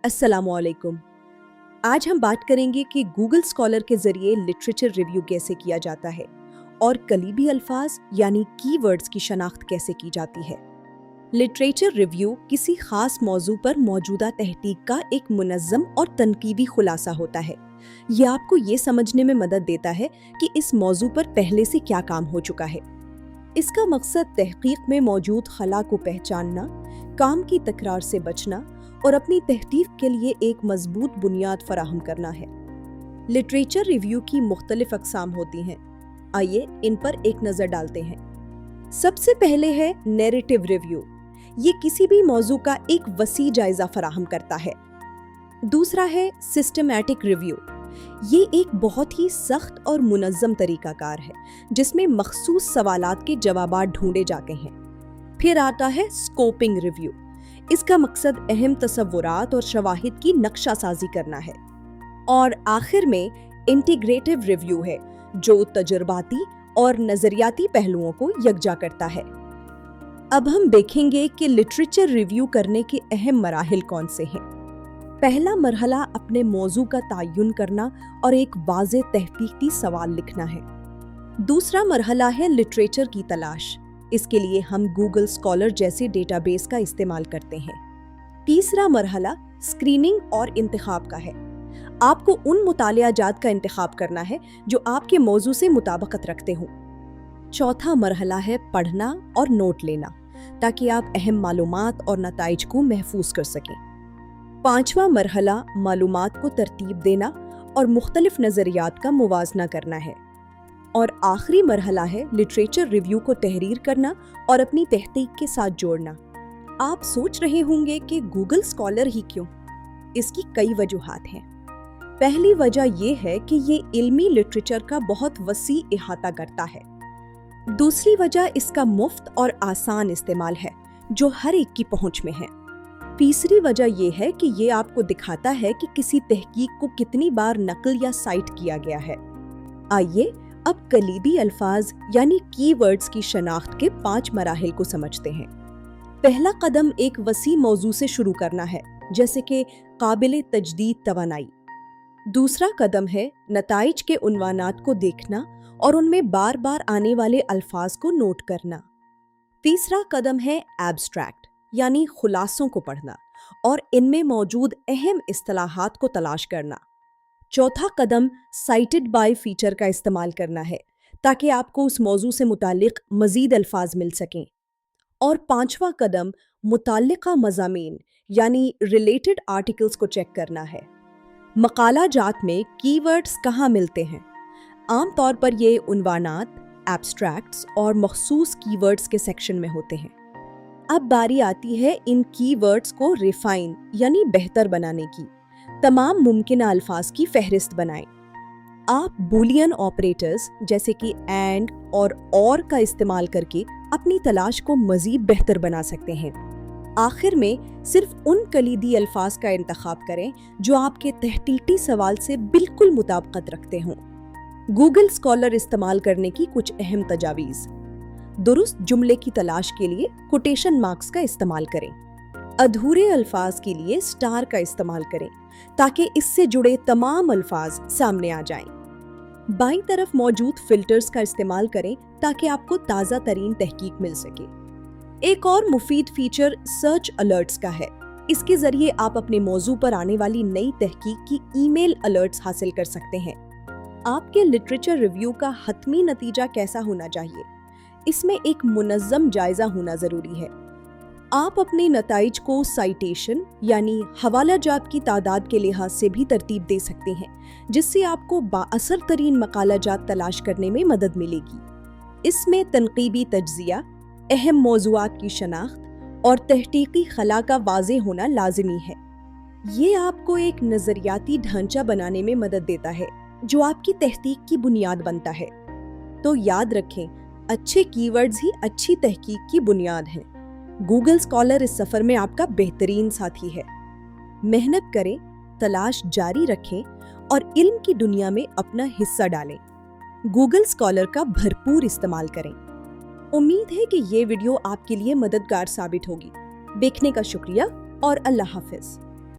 अस्सलाम वालेकुम। आज हम बात करेंगे कि गूगल स्कॉलर के जरिए लिटरेचर रिव्यू कैसे किया जाता है और कलीबी अल्फाज यानी कीवर्ड्स की शनाख्त कैसे की जाती है। लिटरेचर रिव्यू किसी खास मौजू पर मौजूदा तहकीक का एक मुनज़्ज़म और तनकीदी खुलासा होता है। ये आपको ये समझने में मदद देता है कि इस मौजू पर पहले से क्या काम हो चुका है। इसका मकसद तहकीक में मौजूद खला को पहचानना, काम की तकरार से बचना और अपनी तहकीक के लिए एक मजबूत बुनियाद फराहम करना है। लिटरेचर रिव्यू की मुख्तलिफ अक़साम होती हैं। आइए इन पर एक नज़र डालते हैं। सबसे पहले है नैरेटिव रिव्यू। ये किसी भी मौजू का एक वसी जायजा फराहम करता है। दूसरा है सिस्टमैटिक रिव्यू। ये एक बहुत ही सख्त और मुनज़्ज़म तरीकाकार है जिसमें मखसूस सवालात के जवाबात ढूंढे जाते हैं। फिर आता है स्कोपिंग रिव्यू। इसका मकसद अहम तसव्वुरात और शवाहिद की नक्शा साजी करना है। और आखिर में इंटीग्रेटिव रिव्यू है जो तजुर्बाती और नजरियाती पहलुओं को यकजा करता है। अब हम देखेंगे कि लिटरेचर रिव्यू करने के अहम मराहिल कौन से हैं। पहला मरहला अपने मौजू का तयन करना और एक वाज़ेह तहकीकी सवाल लिखना है। दूसरा मरहला है लिटरेचर की तलाश। इसके लिए हम गूगल स्कॉलर जैसे डेटाबेस का इस्तेमाल करते हैं। तीसरा मरहला स्क्रीनिंग और इंतखाब का है। आपको उन मुतालियाजात का इंतखाब करना है जो आपके मौजू से मुताबिकत रखते हों। चौथा मरहला है पढ़ना और नोट लेना ताकि आप अहम मालूमात और नताइज को महफूज कर सकें। पांचवा मरहला मालूमात को तरतीब देना और मुख्तलिफ नज़रियात का मुवाजना करना है। और आखिरी मरहला है लिटरेचर रिव्यू को तहरीर करना और अपनी तहकीक के साथ जोड़ना। आप सोच रहे होंगे कि गूगल स्कॉलर ही क्यों? इसकी कई वजूहात हैं। पहली वजह यह है कि ये इल्मी लिटरेचर का बहुत वसी इहाता करता है। दूसरी वजह इसका मुफ्त और आसान इस्तेमाल है जो हर एक की पहुंच में है। तीसरी वजह यह है कि ये आपको दिखाता है कि किसी तहकीक को कितनी बार नकल या साइट किया गया है। आइए अब कलीबी अल्फाज यानी कीवर्ड्स की शनाख्त के 5 मराहिल को समझते हैं। पहला कदम एक वसी मौजू से शुरू करना है, जैसे कि काबिल तजदीद तवानाई। दूसरा कदम है नताइज के उन्वानात को देखना और उनमें बार बार आने वाले अल्फाज को नोट करना। तीसरा कदम है एब्स्ट्रैक्ट यानी खुलासों को पढ़ना और इनमें मौजूद अहम इस्तिलाहात को तलाश करना। चौथा कदम साइटेड बाय फीचर का इस्तेमाल करना है ताकि आपको उस मौजू से मुतालिक मज़ीद अल्फाज मिल सकें। और पांचवा कदम मुताल्लिका मज़ामीन यानी रिलेटेड आर्टिकल्स को चेक करना है। मकाला जात में कीवर्ड्स कहाँ मिलते हैं? आम तौर पर ये उन्वानात, एब्स्ट्रैक्ट्स और मखसूस कीवर्ड्स के सेक्शन में होते हैं। अब बारी आती है इन कीवर्ड्स को रिफाइन यानी बेहतर बनाने की। तमाम मुमकिन अल्फाज की फहरिस्त बनाएं। आप बूलियन ऑपरेटर्स जैसे कि एंड और का इस्तेमाल करके अपनी तलाश को मजीद बेहतर बना सकते हैं। आखिर में सिर्फ उन कलीदी अल्फाज का इंतखाब करें जो आपके तहकीकी सवाल से बिल्कुल मुताबिकत रखते हों। गूगल स्कॉलर इस्तेमाल करने की कुछ अहम तजावीज़। दुरुस्त जुमले की तलाश के लिए कोटेशन मार्क्स का इस्तेमाल करें। अधूरे अल्फाज के लिए स्टार का इस्तेमाल करें ताकि इससे जुड़े तमाम अल्फाज सामने आ जाएं। बाईं तरफ मौजूद फिल्टर्स का इस्तेमाल करें ताकि आपको ताज़ा तरीन तहकीक मिल सके। एक और मुफीद फीचर सर्च अलर्ट्स का है। इसके जरिए आप अपने मौजू पर आने वाली नई तहकीक की ईमेल अलर्ट्स हासिल कर सकते हैं। आपके लिटरेचर रिव्यू का हतमी नतीजा कैसा होना चाहिए? इसमें एक मुनज़्ज़म जायजा होना जरूरी है। आप अपने नताइज को साइटेशन यानी हवाला जात की तादाद के लिहाज से भी तरतीब दे सकते हैं, जिससे आपको बाअसर तरीन मकाला जात तलाश करने में मदद मिलेगी। इसमें तनकीबी तज्ज़िया, अहम मौज़ूआत की शनाख्त और तहकीकी खला का वाज़ेह होना लाजिमी है। ये आपको एक नज़रियाती ढांचा बनाने में मदद देता है जो आपकी तहकीक की बुनियाद बनता है। तो याद रखें, अच्छे कीवर्ड्स ही अच्छी तहकीक की बुनियाद हैं। गूगल स्कॉलर इस सफर में आपका बेहतरीन साथी है। मेहनत करें, तलाश जारी रखें और इल्म की दुनिया में अपना हिस्सा डालें। गूगल स्कॉलर का भरपूर इस्तेमाल करें। उम्मीद है कि ये वीडियो आपके लिए मददगार साबित होगी। देखने का शुक्रिया और अल्लाह हाफिज।